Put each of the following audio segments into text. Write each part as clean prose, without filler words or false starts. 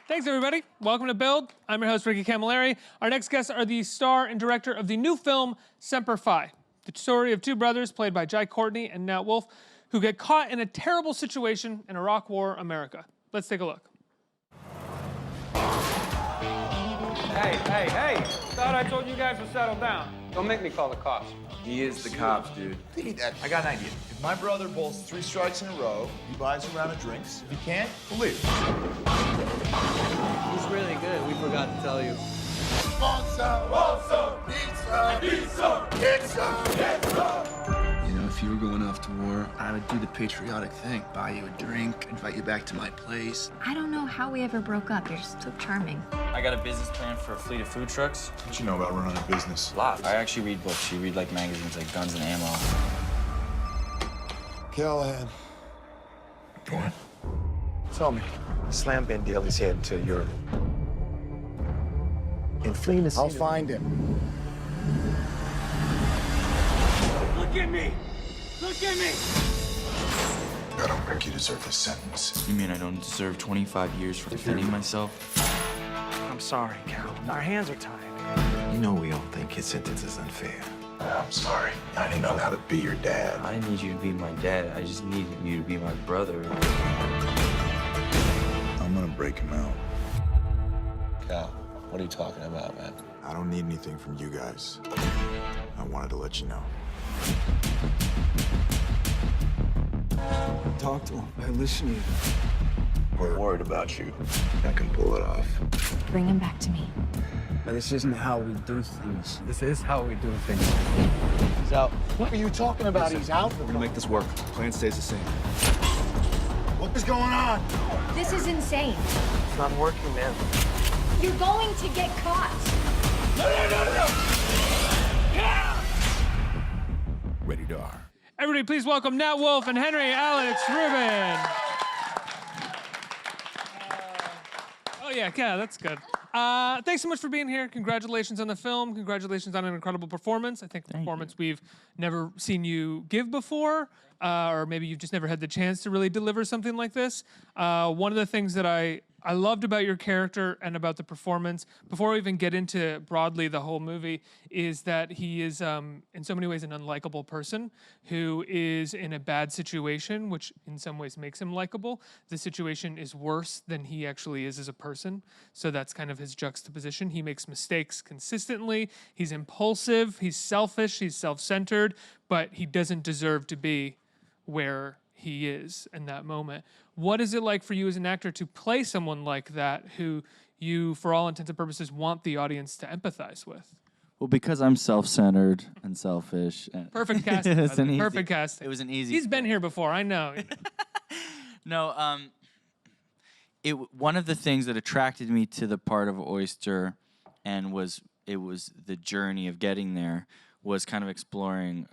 Thanks, everybody. Welcome to Build. I'm your host, Ricky Camilleri. Our next guests are the star and director of the new film, Semper Fi, the story of two brothers played by Courtney and Nat Wolff, who get caught in a terrible situation in Iraq War America. Let's take a look. Hey. Thought I told you guys to settle down. Don't make me call the cops. He is the cops, dude. I got an idea. If my brother bowls 3 strikes in a row, he buys a round of drinks. If he can't, we'll leave. He's really good. We forgot to tell you. You know, if you were going off to war, I would do the patriotic thing. Buy you a drink, invite you back to my place. I don't know how we ever broke up. You're so charming. I got a business plan for a fleet of food trucks. What you know about running a business? Lots. I actually read books. You read like magazines like Guns and Ammo. Callahan. Go on. Tell me, Slam Ben Daly's heading to Europe. And fleeing the I'll find him. Look at me! Look at me! I don't think you deserve this sentence. You mean I don't deserve 25 years for defending myself? I'm sorry, Cal. Our hands are tied. You know we all think his sentence is unfair. I'm sorry. I didn't know how to be your dad. I didn't need you to be my dad. I just needed you to be my brother. I'm gonna break him out. Cal, what are you talking about, man? I don't need anything from you guys. I wanted to let you know. Talk to him. I listen to you. We're worried about you. I can pull it off. Bring him back to me. But this isn't how we do things. This is how we do things. He's out. What are you talking about? He's out. We're gonna make this work. Plan stays the same. What is going on? This is insane. It's not working, man. You're going to get caught. Ready to R. Everybody, please welcome Nat Wolff and Henry-Alex Rubin. Oh, yeah, that's good. Thanks so much for being here. Congratulations on the film. Congratulations on an incredible performance. I think a performance we've never seen you give before, or maybe you've just never had the chance to really deliver something like this. One of the things that I loved about your character and about the performance, before we even get into broadly the whole movie, is that he is, in so many ways, an unlikable person who is in a bad situation, which in some ways makes him likable. The situation is worse than he actually is as a person, so that's kind of his juxtaposition. He makes mistakes consistently, he's impulsive, he's selfish, he's self-centered, but he doesn't deserve to be where he is in that moment. What is it like for you as an actor to play someone like that who you, for all intents and purposes, want the audience to empathize with? Well, because I'm self-centered and selfish. And Perfect casting. It's an easy- Perfect casting. It was an easy. He's been here before, I know. No, one of the things that attracted me to the part of Oyster, and it was the journey of getting there, was kind of exploring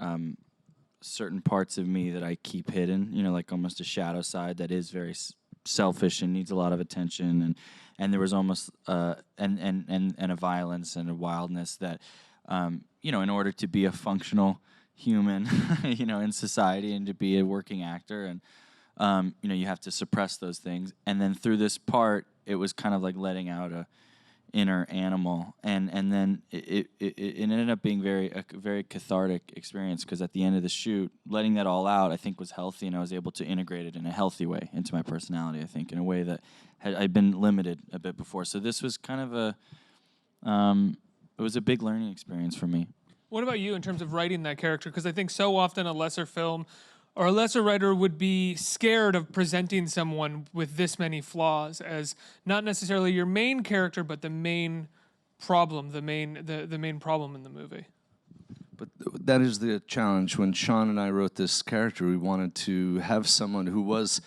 certain parts of me that I keep hidden, you know, like almost a shadow side that is very selfish and needs a lot of attention, and there was almost and a violence and a wildness that, you know, in order to be a functional human, you know, in society and to be a working actor, and you know, you have to suppress those things. And then through this part, it was kind of like letting out a inner animal, and then it ended up being a very cathartic experience, because at the end of the shoot, letting that all out, I think, was healthy, and I was able to integrate it in a healthy way into my personality, I think, in a way that I'd been limited a bit before. So this was kind of it was a big learning experience for me. What about you in terms of writing that character? Because I think so often a lesser film or a lesser writer would be scared of presenting someone with this many flaws as not necessarily your main character, but the main problem, the main problem in the movie. But that is the challenge. When Sean and I wrote this character, we wanted to have someone who was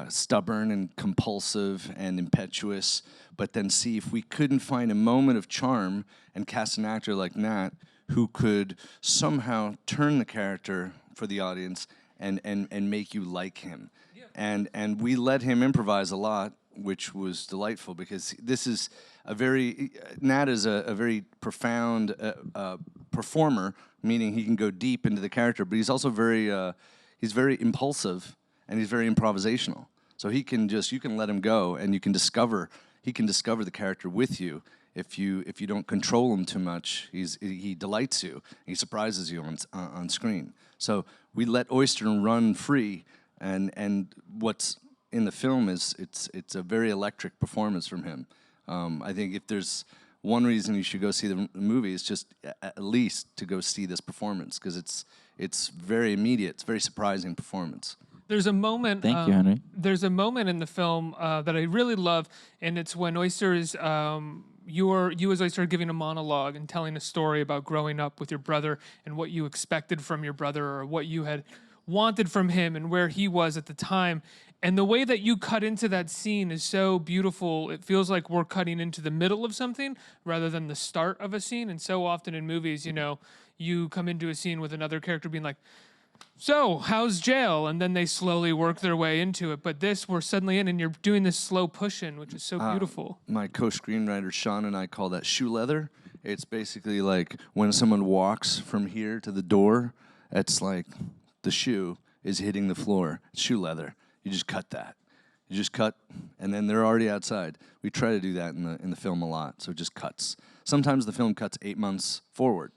stubborn and compulsive and impetuous, but then see if we couldn't find a moment of charm and cast an actor like Nat who could somehow turn the character for the audience and make you like him. Yeah. And we let him improvise a lot, which was delightful, because this is Nat is a very profound performer, meaning he can go deep into the character, but he's also he's very impulsive, and he's very improvisational. So you can let him go, and you can discover he can discover the character with you. If you don't control him too much, he delights you. He surprises you on screen. So we let Oyster run free, and what's in the film is it's a very electric performance from him. I think if there's one reason you should go see the movie, is just at least to go see this performance, because it's very immediate. It's a very surprising performance. There's a moment. Thank you, Henry. There's a moment in the film that I really love, and it's when Oyster is you as Oyster are giving a monologue and telling a story about growing up with your brother and what you expected from your brother, or what you had wanted from him and where he was at the time. And the way that you cut into that scene is so beautiful. It feels like we're cutting into the middle of something rather than the start of a scene. And so often in movies, you come into a scene with another character being like, so, how's jail? And then they slowly work their way into it. But this, we're suddenly in, and you're doing this slow push-in, which is so beautiful. My co-screenwriter, Sean, and I call that shoe leather. It's basically like when someone walks from here to the door, it's like the shoe is hitting the floor. It's shoe leather. You just cut that. You just cut, and then they're already outside. We try to do that in the film a lot, so it just cuts. Sometimes the film cuts 8 months forward.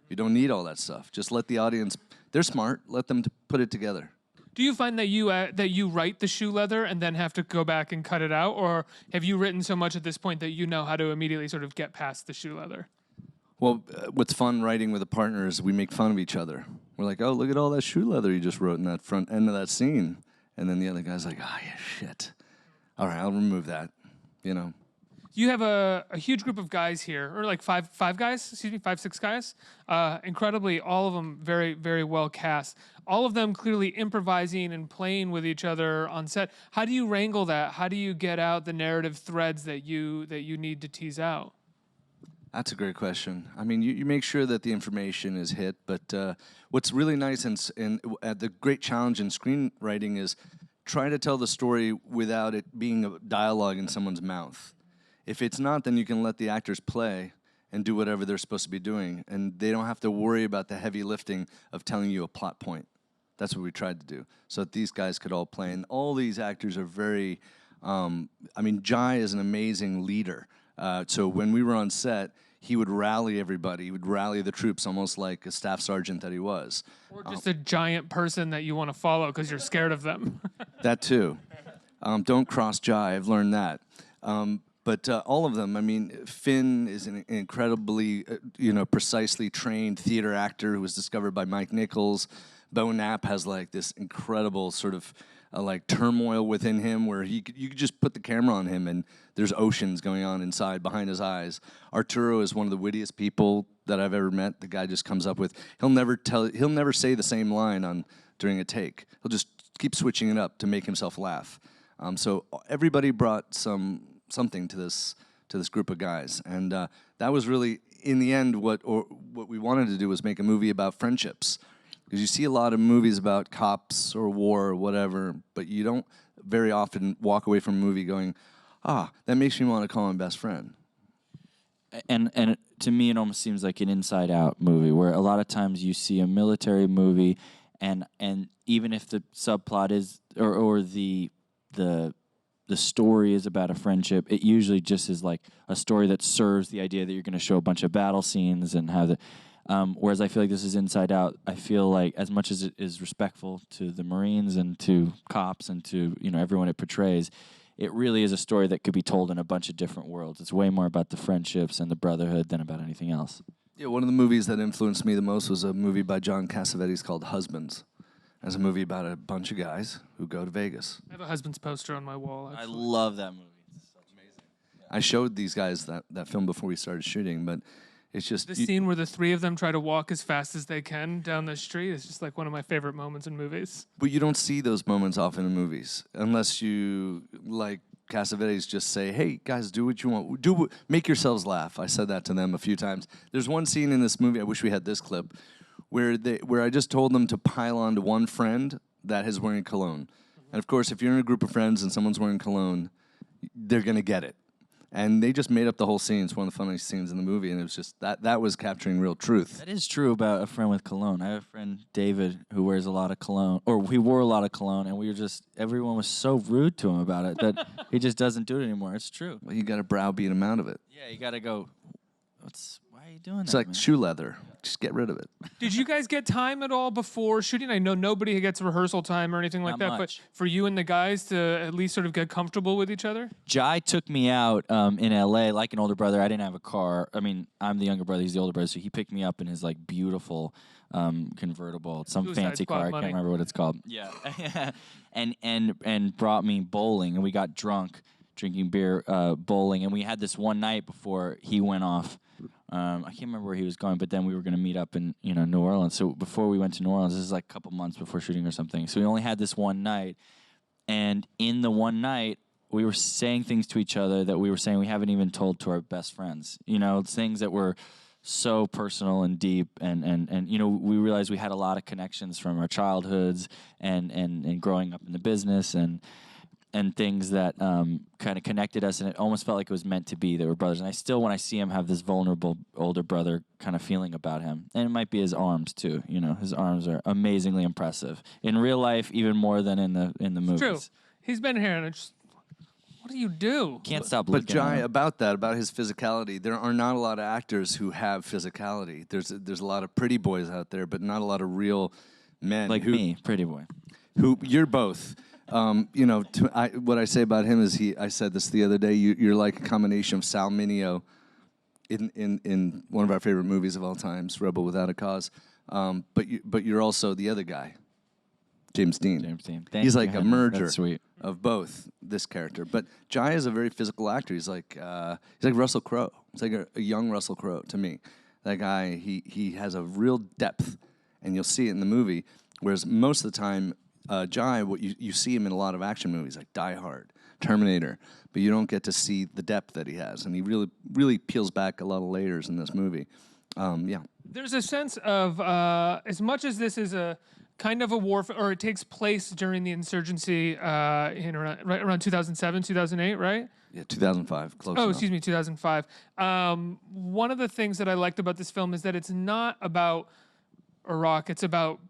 You don't need all that stuff. Just let the audience... They're smart. Let them put it together. Do you find that you write the shoe leather and then have to go back and cut it out, or have you written so much at this point that you know how to immediately sort of get past the shoe leather? Well, what's fun writing with a partner is we make fun of each other. We're like, oh, look at all that shoe leather you just wrote in that front end of that scene. And then the other guy's like, oh, yeah, shit. All right, I'll remove that, You have a huge group of guys here, or like five, six guys. Incredibly, all of them very, very well cast. All of them clearly improvising and playing with each other on set. How do you wrangle that? How do you get out the narrative threads that you need to tease out? That's a great question. I mean, you make sure that the information is hit, but what's really nice and the great challenge in screenwriting is try to tell the story without it being a dialogue in someone's mouth. If it's not, then you can let the actors play and do whatever they're supposed to be doing, and they don't have to worry about the heavy lifting of telling you a plot point. That's what we tried to do, so that these guys could all play. And all these actors are very, Jai is an amazing leader. So when we were on set, he would rally everybody. He would rally the troops almost like a staff sergeant that he was. Or just a giant person that you want to follow because you're scared of them. That too. Don't cross Jai, I've learned that. But all of them, Finn is an incredibly, precisely trained theater actor who was discovered by Mike Nichols. Bo Knapp has like this incredible sort of turmoil within him where you could just put the camera on him and there's oceans going on inside behind his eyes. Arturo is one of the wittiest people that I've ever met. The guy just comes up with, he'll never say the same line during a take. He'll just keep switching it up to make himself laugh. So everybody brought something to this group of guys, and that was really, in the end, what we wanted to do was make a movie about friendships, because you see a lot of movies about cops or war or whatever, but you don't very often walk away from a movie going, that makes me want to call him best friend. And to me, it almost seems like an Inside Out movie, where a lot of times you see a military movie, and even if the subplot is or the story is about a friendship, it usually just is like a story that serves the idea that you're going to show a bunch of battle scenes and have the. Whereas I feel like this is Inside Out. I feel like as much as it is respectful to the Marines and to cops and to everyone it portrays, it really is a story that could be told in a bunch of different worlds. It's way more about the friendships and the brotherhood than about anything else. Yeah, one of the movies that influenced me the most was a movie by John Cassavetes called Husbands. It's a movie about a bunch of guys who go to Vegas. I have a Husband's poster on my wall. Actually. I love that movie. It's amazing. Yeah. I showed these guys that film before we started shooting, but it's just... The scene where the three of them try to walk as fast as they can down the street is just like one of my favorite moments in movies. But you don't see those moments often in movies, unless you, like Cassavetes, just say, hey, guys, do what you want. Make yourselves laugh. I said that to them a few times. There's one scene in this movie, I wish we had this clip, where I just told them to pile on to one friend that is wearing cologne. And of course, if you're in a group of friends and someone's wearing cologne, they're going to get it. And they just made up the whole scene. It's one of the funniest scenes in the movie, and it was just that was capturing real truth. That is true about a friend with cologne. I have a friend, David, who wears a lot of cologne, or he wore a lot of cologne, and everyone was so rude to him about it that he just doesn't do it anymore. It's true. Well, you got to browbeat him out of it. Yeah, you got to go, why are you doing It's that, like man? shoe leather. Just get rid of it. Did you guys get time at all before shooting? I know nobody gets rehearsal time or anything like Not that, much. but for you and the guys to at least sort of get comfortable with each other? Jai took me out in L.A. like an older brother. I didn't have a car. I mean, I'm the younger brother. He's the older brother. So he picked me up in his like beautiful convertible, some Suicide fancy Squad car. I money. can't remember what it's called. Yeah, and brought me bowling, and we got drunk drinking beer, bowling, and we had this one night before he went off. I can't remember where he was going, but then we were going to meet up in New Orleans. So before we went to New Orleans, this is like a couple months before shooting or something. So we only had this one night, and in the one night, we were saying things to each other that we were saying we haven't even told to our best friends. Things that were so personal and deep, and we realized we had a lot of connections from our childhoods and growing up in the business and things that kind of connected us, and it almost felt like it was meant to be. They were brothers, and I still, when I see him, have this vulnerable older brother kind of feeling about him. And it might be his arms too. His arms are amazingly impressive in real life, even more than in the movies. True. He's been here, and it's just, what do you do? Can't stop But looking. Jai, at him. about his physicality, there are not a lot of actors who have physicality. There's a lot of pretty boys out there, but not a lot of real men. Like me, pretty boy. Who you're both. What I say about him is I said this the other day. You're like a combination of Sal Mineo in one of our favorite movies of all times, Rebel Without a Cause. But you're also the other guy, James Dean. Thank He's you, like a Henry. merger That's sweet. of both this character. But Jai is a very physical actor. He's like Russell Crowe. He's like a young Russell Crowe to me. That guy, he has a real depth, and you'll see it in the movie. Whereas most of the time, Jai, what you see him in a lot of action movies like Die Hard, Terminator, but you don't get to see the depth that he has, and he really peels back a lot of layers in this movie. Yeah. There's a sense of, as much as this is a kind of a war, or it takes place during the insurgency right around 2007, 2008, right? Yeah, 2005, close Oh, enough. excuse me, 2005. One of the things that I liked about this film is that it's not about Iraq, it's about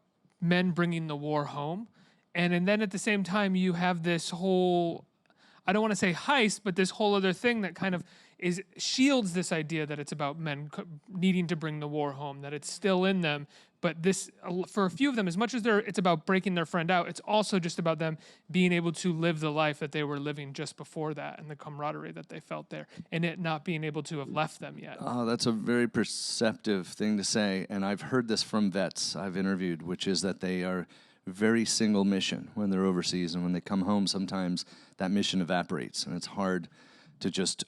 men bringing the war home. And then at the same time, you have this whole, I don't want to say heist, but this whole other thing that kind of shields this idea that it's about men needing to bring the war home, that it's still in them. But this, for a few of them, as much as it's about breaking their friend out, it's also just about them being able to live the life that they were living just before that, and the camaraderie that they felt there, and it not being able to have left them yet. Oh, that's a very perceptive thing to say, and I've heard this from vets I've interviewed, which is that they are very single mission when they're overseas, and when they come home, sometimes that mission evaporates, and it's hard to just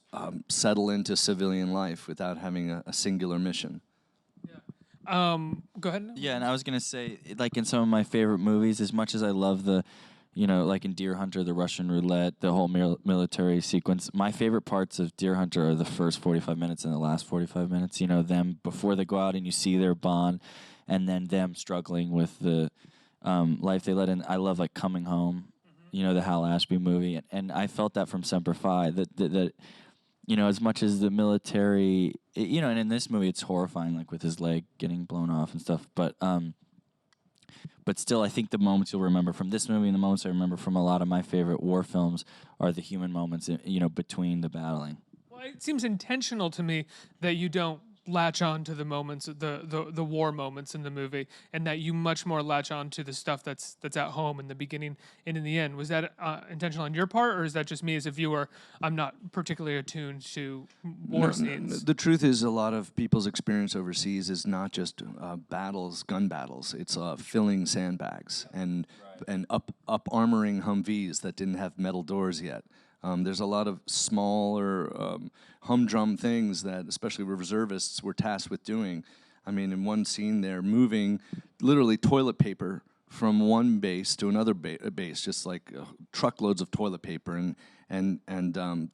settle into civilian life without having a singular mission. Go ahead. Yeah, and I was gonna say, like in some of my favorite movies, as much as I love the, like in Deer Hunter, the Russian roulette, the whole military sequence, my favorite parts of Deer Hunter are the first 45 minutes and the last 45 minutes. Them before they go out and you see their bond, and then them struggling with the life they led. And I love like Coming Home, the Hal Ashby movie, and I felt that from Semper Fi, that as much as the military, and in this movie it's horrifying, like with his leg getting blown off and stuff, but still, I think the moments you'll remember from this movie and the moments I remember from a lot of my favorite war films are the human moments, between the battling. Well, it seems intentional to me that you don't latch on to the moments, the war moments in the movie, and that you much more latch on to the stuff that's at home in the beginning and in the end. Was that intentional on your part, or is that just me as a viewer? I'm not particularly attuned to war scenes. The truth is, a lot of people's experience overseas is not just battles, gun battles. It's filling sandbags and up armoring Humvees that didn't have metal doors yet. There's a lot of smaller humdrum things that especially reservists were tasked with doing. I mean, in one scene they're moving literally toilet paper from one base to another base, just like truckloads of toilet paper, and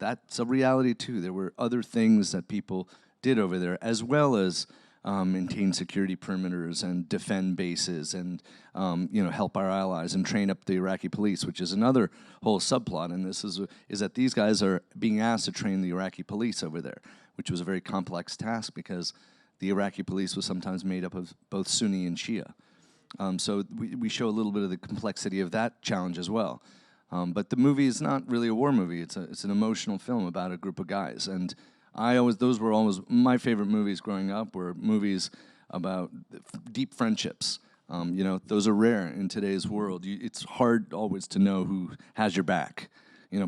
that's a reality too. There were other things that people did over there, as well as maintain security perimeters and defend bases and help our allies and train up the Iraqi police, which is another whole subplot. And this is that these guys are being asked to train the Iraqi police over there, which was a very complex task because the Iraqi police was sometimes made up of both Sunni and Shia. So we show a little bit of the complexity of that challenge as well. But the movie is not really a war movie. It's an emotional film about a group of guys. And those were always my favorite movies growing up, were movies about deep friendships. Those are rare in today's world. It's hard always to know who has your back.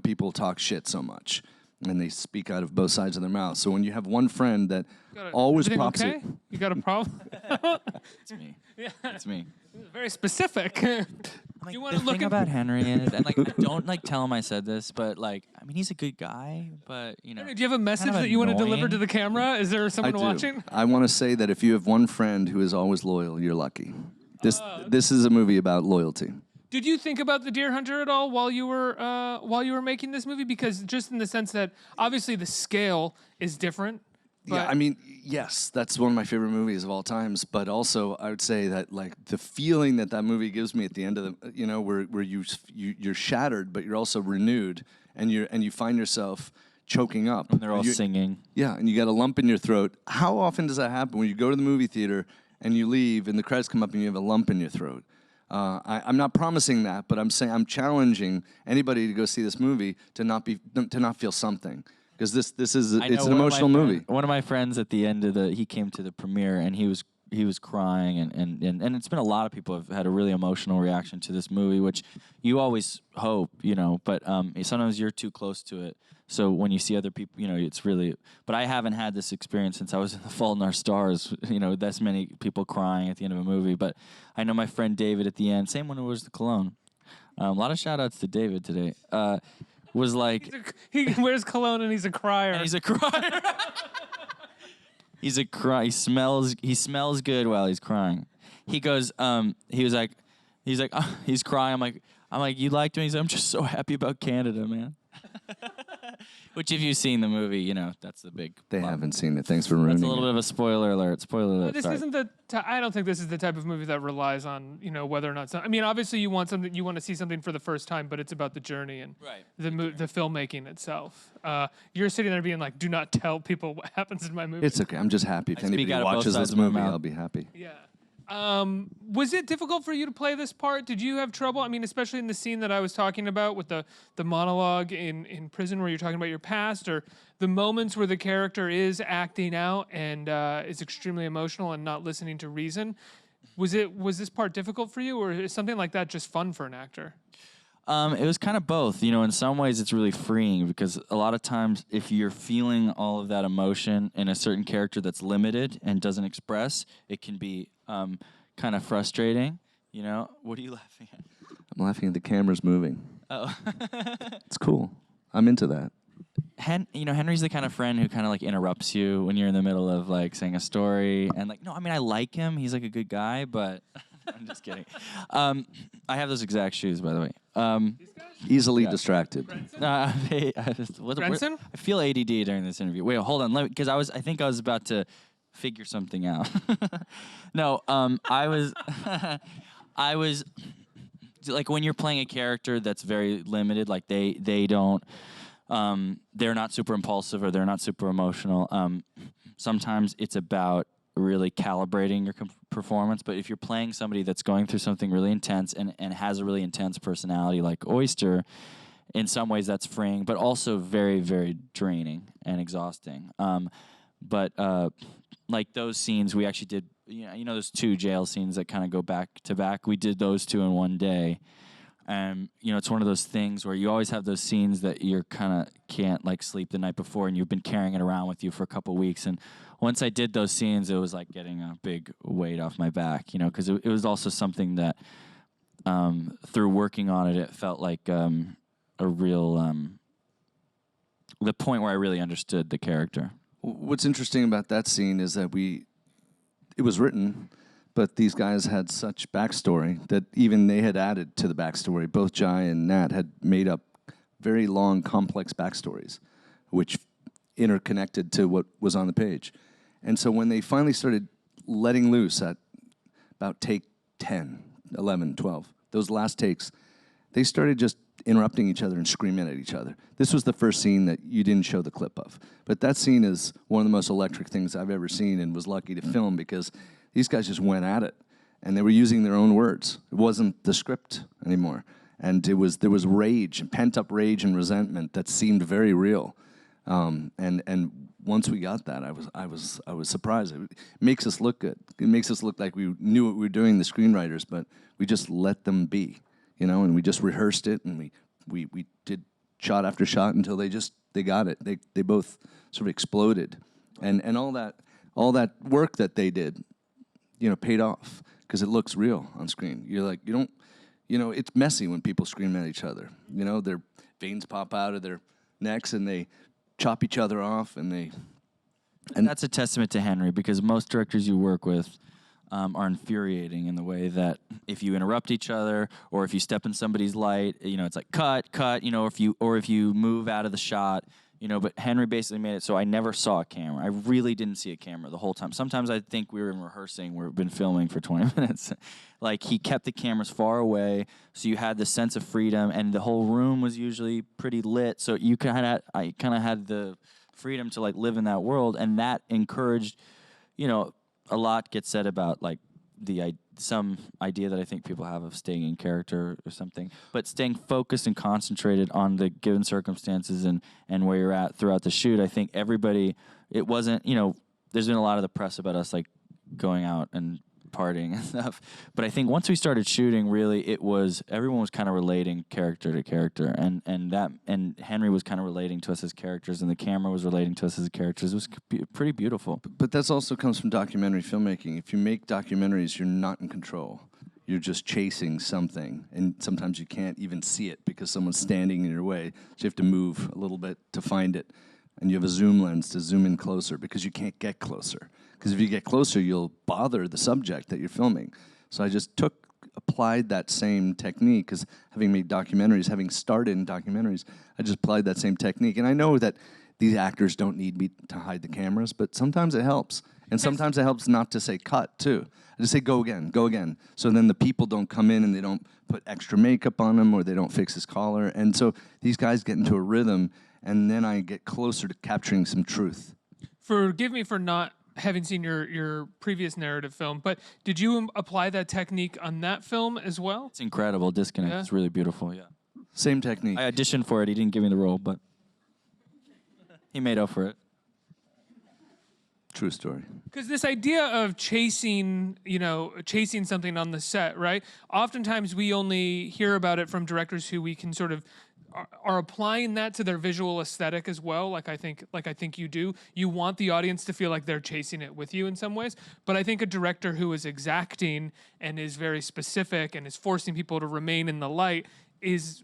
People talk shit so much, and they speak out of both sides of their mouth. So when you have one friend that always pops okay? it. You got a problem? It's me. Yeah. It's me. Very specific. Like, you want the to look thing about Henry and like I don't like tell him I said this, but like I mean he's a good guy, but Do you have a message that you want to deliver to the camera? Is there someone I do. watching? I want to say that if you have one friend who is always loyal, you're lucky. This is a movie about loyalty. Did you think about the Deer Hunter at all while you were making this movie? Because just in the sense that obviously the scale is different. Yeah, I mean, yes, that's one of my favorite movies of all times. But also, I would say that like the feeling that movie gives me at the end of the, where you're shattered, but you're also renewed, and you find yourself choking up. And they're all singing. Yeah, and you got a lump in your throat. How often does that happen when you go to the movie theater and you leave and the credits come up and you have a lump in your throat? I'm not promising that, but I'm saying I'm challenging anybody to go see this movie to not feel something. Because it's an emotional movie. One of my friends at the end of he came to the premiere and he was crying and it's been a lot of people have had a really emotional reaction to this movie, which you always hope, but sometimes you're too close to it. So when you see other people, it's really. But I haven't had this experience since I was in The Fault in Our Stars. That's many people crying at the end of a movie. But I know my friend David at the end, same one who was the cologne. A lot of shout outs to David today. Was like he wears cologne and he's a crier. And he's a crier. He's a cry. He smells good while he's crying. He goes. He's crying. I'm like, you liked me? He's like, I'm just so happy about Canada, man. Which, if you've seen the movie, that's the big. They haven't seen it. Thanks for ruining it. That's a little bit of a spoiler alert. Spoiler alert. This isn't I don't think this is the type of movie that relies on whether or not. I mean, obviously you want to see something for the first time, but it's about the journey and the filmmaking itself. You're sitting there being like, do not tell people what happens in my movie. It's okay. I'm just happy. If anybody watches this movie, I'll be happy. Yeah. Was it difficult for you to play this part? Did you have trouble? I mean, especially in the scene that I was talking about with the monologue in prison where you're talking about your past, or the moments where the character is acting out and is extremely emotional and not listening to reason. Was this part difficult for you, or is something like that just fun for an actor? It was kind of both. In some ways it's really freeing because a lot of times if you're feeling all of that emotion in a certain character that's limited and doesn't express, it can be kind of frustrating. What are you laughing at? I'm laughing at the cameras moving. Oh. It's cool. I'm into that. Henry's the kind of friend who kind of like interrupts you when you're in the middle of like saying a story and like, no, I mean, I like him. He's like a good guy, but I'm just kidding. I have those exact shoes, by the way. Easily distracted. I feel ADD during this interview. Wait, hold on. Because I think I was about to figure something out. No, I was like when you're playing a character that's very limited, like they don't, they're not super impulsive or they're not super emotional. Sometimes it's about really calibrating your performance, but if you're playing somebody that's going through something really intense and has a really intense personality like Oyster, in some ways that's freeing, but also very, very draining and exhausting. But like those scenes we actually did, those 2 jail scenes that kind of go back to back, we did those 2 in one day. And, it's one of those things where you always have those scenes that you're kind of can't like sleep the night before and you've been carrying it around with you for a couple weeks. And once I did those scenes, it was like getting a big weight off my back, because it was also something that through working on it felt like a real, the point where I really understood the character. What's interesting about that scene is that it was written, but these guys had such backstory that even they had added to the backstory. Both Jai and Nat had made up very long, complex backstories, which interconnected to what was on the page. And so when they finally started letting loose at about take 10, 11, 12. Those last takes, they started just interrupting each other and screaming at each other. This was the first scene that you didn't show the clip of. But that scene is one of the most electric things I've ever seen, and was lucky to film because these guys just went at it. And they were using their own words. It wasn't the script anymore. And there was rage, pent-up rage and resentment that seemed very real. And once we got that, I was surprised. It makes us look good. It makes us look like we knew what we were doing, the screenwriters, but we just let them be, and we just rehearsed it, and we did shot after shot until they got it. They both sort of exploded, and all that work that they did, paid off because it looks real on screen. You're like, it's messy when people scream at each other. Their veins pop out of their necks and they chop each other off, and that's a testament to Henry, because most directors you work with are infuriating in the way that if you interrupt each other or if you step in somebody's light, it's like cut, or if you move out of the shot, but Henry basically made it so I never saw a camera. I really didn't see a camera the whole time. Sometimes I think we were in rehearsing, we've been filming for 20 minutes. Like, he kept the cameras far away, so you had this sense of freedom, and the whole room was usually pretty lit, so I kind of had the freedom to live in that world, and that encouraged, a lot gets said about some idea that I think people have of staying in character or something, but staying focused and concentrated on the given circumstances and where you're at throughout the shoot. I think everybody, it wasn't, there's been a lot of the press about us going out and partying and stuff, but I think once we started shooting, really everyone was kind of relating character to character, and Henry was kind of relating to us as characters, and the camera was relating to us as characters. It was pretty beautiful. But that also comes from documentary filmmaking. If you make documentaries, you're not in control. You're just chasing something, and sometimes you can't even see it because someone's standing in your way, so you have to move a little bit to find it, and you have a zoom lens to zoom in closer because you can't get closer. Because if you get closer, you'll bother the subject that you're filming. So I just applied that same technique, because having made documentaries, having started in documentaries, I just applied that same technique. And I know that these actors don't need me to hide the cameras, but sometimes it helps. And sometimes it helps not to say cut, too. I just say go again, go again. So then the people don't come in and they don't put extra makeup on him, or they don't fix his collar. And so these guys get into a rhythm, and then I get closer to capturing some truth. Forgive me for not having seen your previous narrative film, but did you apply that technique on that film as well? It's incredible. Disconnect. Yeah. It's really beautiful. Yeah. Same technique. I auditioned for it. He didn't give me the role, but he made up for it. True story. Because this idea of chasing something on the set, right? Oftentimes we only hear about it from directors who we can sort of are applying that to their visual aesthetic as well. Like I think you do. You want the audience to feel like they're chasing it with you in some ways. But I think a director who is exacting and is very specific and is forcing people to remain in the light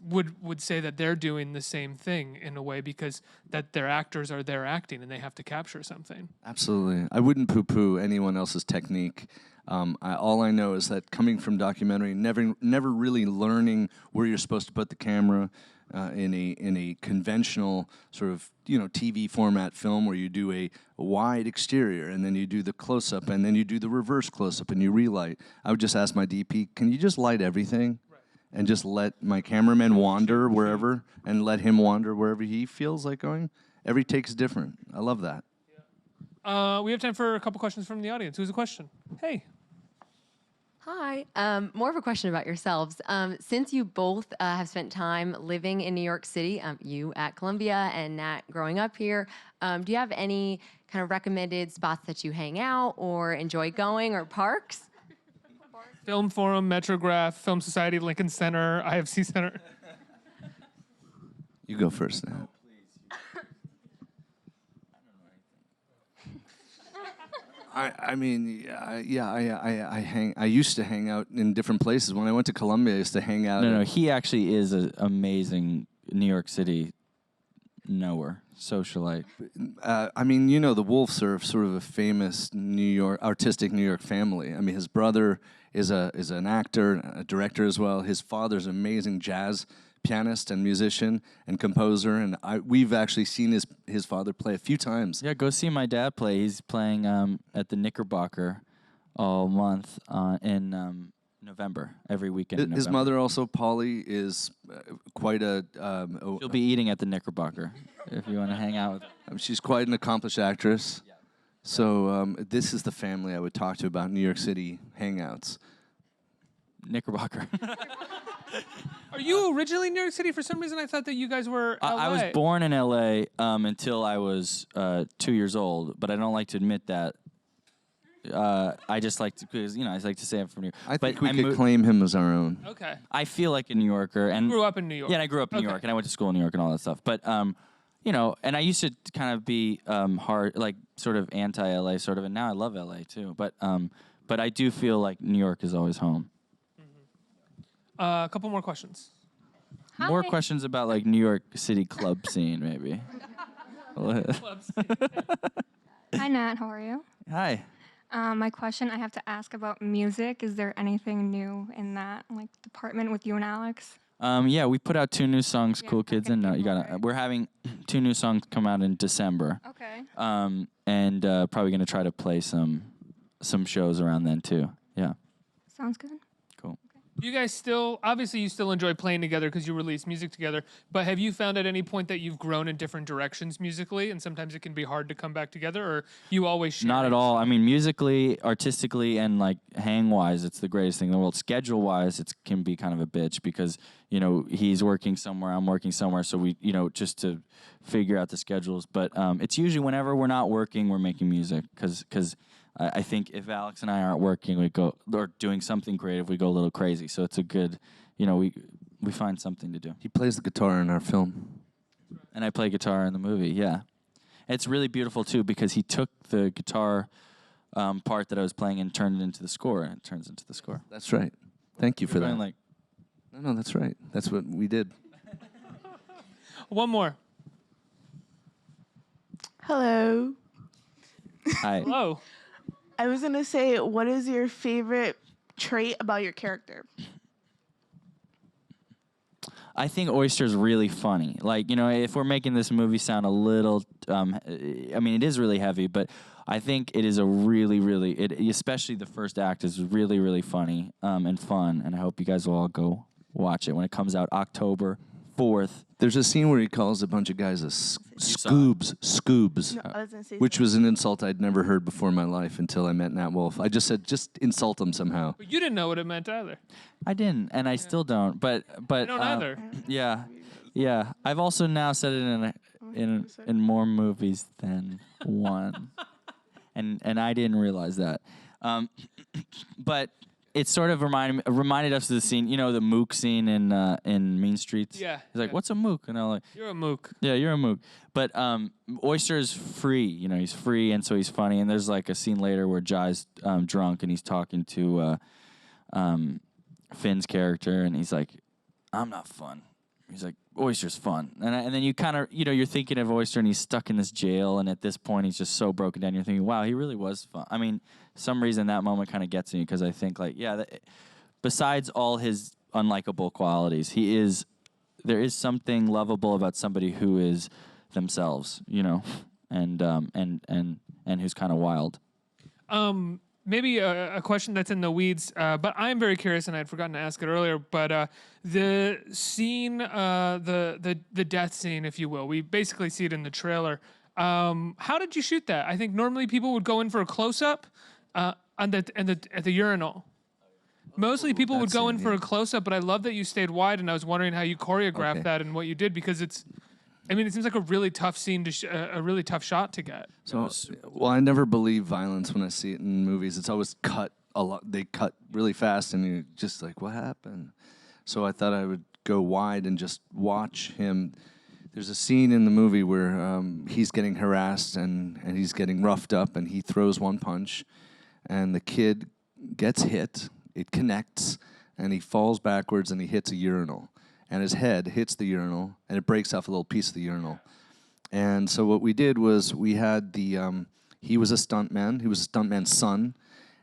would say that they're doing the same thing in a way, because that their actors are there acting and they have to capture something. Absolutely. I wouldn't poo-poo anyone else's technique. All I know is that coming from documentary, never really learning where you're supposed to put the camera in a conventional sort of TV format film where you do a wide exterior and then you do the close-up and then you do the reverse close-up and you relight. I would just ask my DP, can you just light everything? And just let my cameraman wander wherever, and let him wander wherever he feels like going. Every take's different. I love that. Yeah. We have time for a couple questions from the audience. Who's a question? Hey. Hi. More of a question about yourselves. Since you both have spent time living in New York City, you at Columbia and Nat growing up here, do you have any kind of recommended spots that you hang out or enjoy going, or parks? Film Forum, Metrograph, Film Society, Lincoln Center, IFC Center. You go first now. I used to hang out in different places. When I went to Columbia, I used to hang out. No, he actually is an amazing New York City knower, socialite. The Wolffs are sort of a famous artistic New York family. I mean, his brother is an actor, a director as well. His father's an amazing jazz pianist and musician and composer, and we've actually seen his father play a few times. Yeah, go see my dad play. He's playing at the Knickerbocker all month in November, every weekend. in His November. mother also, Polly, is quite a. She'll be eating at the Knickerbocker if you want to hang out with. She's quite an accomplished actress. So this is the family I would talk to about New York City hangouts. Knickerbocker. Are you originally in New York City? For some reason, I thought that you guys were LA. I was born in LA until I was 2 years old, but I don't like to admit that. I just like to, because I like to say I'm from New York. I think we could claim him as our own. Okay. I feel like a New Yorker, and You grew up in New York. Yeah, and I grew up in New York, and I went to school in New York and all that stuff. But and I used to kind of be hard, like sort of anti-LA, sort of, and now I love LA too. But I do feel like New York is always home. A couple more questions. More questions about like New York City club scene, maybe. Hi, Nat. How are you? Hi. My question I have to ask about music. Is there anything new in that department with you and Alex? Yeah, we put out 2 new songs, Cool Kids, and we're having 2 new songs come out in December. Okay. And probably gonna try to play some shows around then too. Yeah. Sounds good. Cool. You guys obviously you still enjoy playing together because you release music together, but have you found at any point that you've grown in different directions musically, and sometimes it can be hard to come back together, or you always share? Not at all. I mean, musically, artistically, and like hang-wise, it's the greatest thing in the world. Schedule-wise, it can be kind of a bitch because, he's working somewhere, I'm working somewhere, so we, just to figure out the schedules. But it's usually whenever we're not working, we're making music because I think if Alex and I aren't working, or doing something creative, we go a little crazy. So it's a good, we find something to do. He plays the guitar in our film. And I play guitar in the movie, yeah. It's really beautiful, too, because he took the guitar part that I was playing and turned it into the score, and it turns into the score. That's right. Thank you for that. Like, no, that's right. That's what we did. One more. Hello. Hi. Hello. I was gonna say, what is your favorite trait about your character? I think Oyster's really funny. Like, if we're making this movie sound a little, it is really heavy, but I think it is a really, really, especially the first act is really, really funny and fun, and I hope you guys will all go watch it when it comes out October 4th. There's a scene where he calls a bunch of guys scoobs, No, I was gonna say which was an insult I'd never heard before in my life until I met Nat Wolff. I just said, just insult them somehow. But you didn't know what it meant either. I didn't, and I still don't. But I don't either. Yeah. I've also now said it in more movies than one, and I didn't realize that. But it sort of reminded us of the scene, the mook scene in Mean Streets. Yeah. He's like, "What's a mook?" And I'm like, You're a mook. "Yeah, you're a mook." But Oyster is free. He's free, and so he's funny. And there's like a scene later where Jai's drunk and he's talking to Finn's character, and he's like, "I'm not fun." He's like, "Oyster's fun." And then you kind of, you're thinking of Oyster, and he's stuck in this jail, and at this point he's just so broken down. You're thinking, wow, he really was fun. I mean, some reason that moment kind of gets me because I think besides all his unlikable qualities, there is something lovable about somebody who is themselves, and who's kind of wild. Maybe a question that's in the weeds, but I'm very curious, and I'd forgotten to ask it earlier. But the scene, the death scene, if you will, we basically see it in the trailer. How did you shoot that? I think normally people would go in for a close-up at the urinal. Mostly people would go in for a close-up, but I love that you stayed wide, and I was wondering how you choreographed that and what you did because it seems like a really tough scene a really tough shot to get. So, I never believe violence when I see it in movies. It's always cut a lot. They cut really fast, and you're just like, what happened? So I thought I would go wide and just watch him. There's a scene in the movie where he's getting harassed and he's getting roughed up, and he throws one punch, and the kid gets hit. It connects, and he falls backwards, and he hits a urinal. And his head hits the urinal, and it breaks off a little piece of the urinal. And so what we did was we had he was a stuntman. He was a stuntman's son,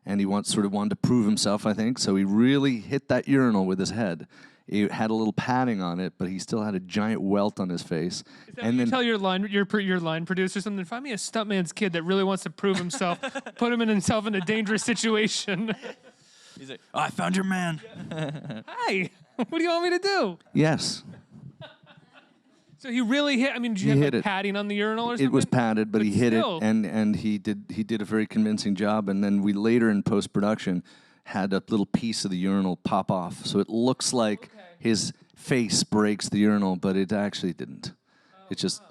and he wanted to prove himself, I think. So he really hit that urinal with his head. It had a little padding on it, but he still had a giant welt on his face. Is that when you tell your line producer something? Find me a stuntman's kid that really wants to prove himself. Put himself in a dangerous situation. He's like, oh, I found your man. Hi. What do you want me to do? Yes. So he really hit. I mean, did you have like, padding on the urinal or something? It was padded, but he hit still. it, and he did a very convincing job. And then we later in post production had a little piece of the urinal pop off, so it looks like his face breaks the urinal, but it actually didn't. It's just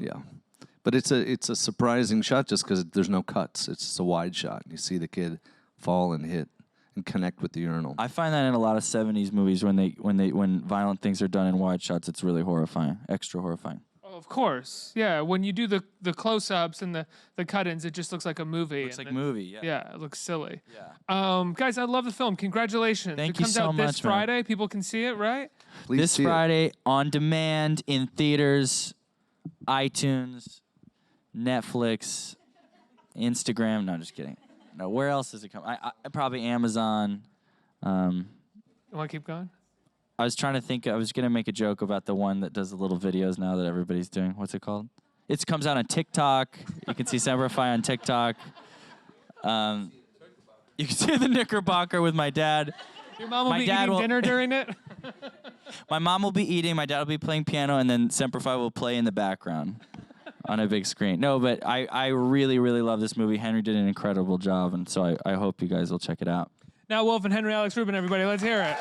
but it's a surprising shot just because there's no cuts. It's just a wide shot. You see the kid fall and hit and connect with the urinal. I find that in a lot of '70s movies when violent things are done in wide shots, it's really horrifying, extra horrifying. Oh, of course, yeah. When you do the close-ups and the cut-ins, it just looks like a movie. Looks like a movie, yeah. Yeah, it looks silly. Yeah. Guys, I love the film. Congratulations! Thank it you comes so out much, this man. Friday. People can see it, right? Please this see Friday on demand in theaters, iTunes, Netflix, Instagram. No, just kidding. No, where else does it come? I probably Amazon. You want to keep going? I was trying to think. I was gonna make a joke about the one that does the little videos now that everybody's doing. What's it called? It comes out on TikTok. You can see Semper Fi on TikTok. You can see the Knickerbocker with my dad. Your mom will be eating dinner during it? My mom will be eating, my dad will be playing piano, and then Semper Fi will play in the background on a big screen. No, but I really, really love this movie. Henry did an incredible job, and so I hope you guys will check it out. Nat Wolff and Henry-Alex Rubin, everybody. Let's hear it.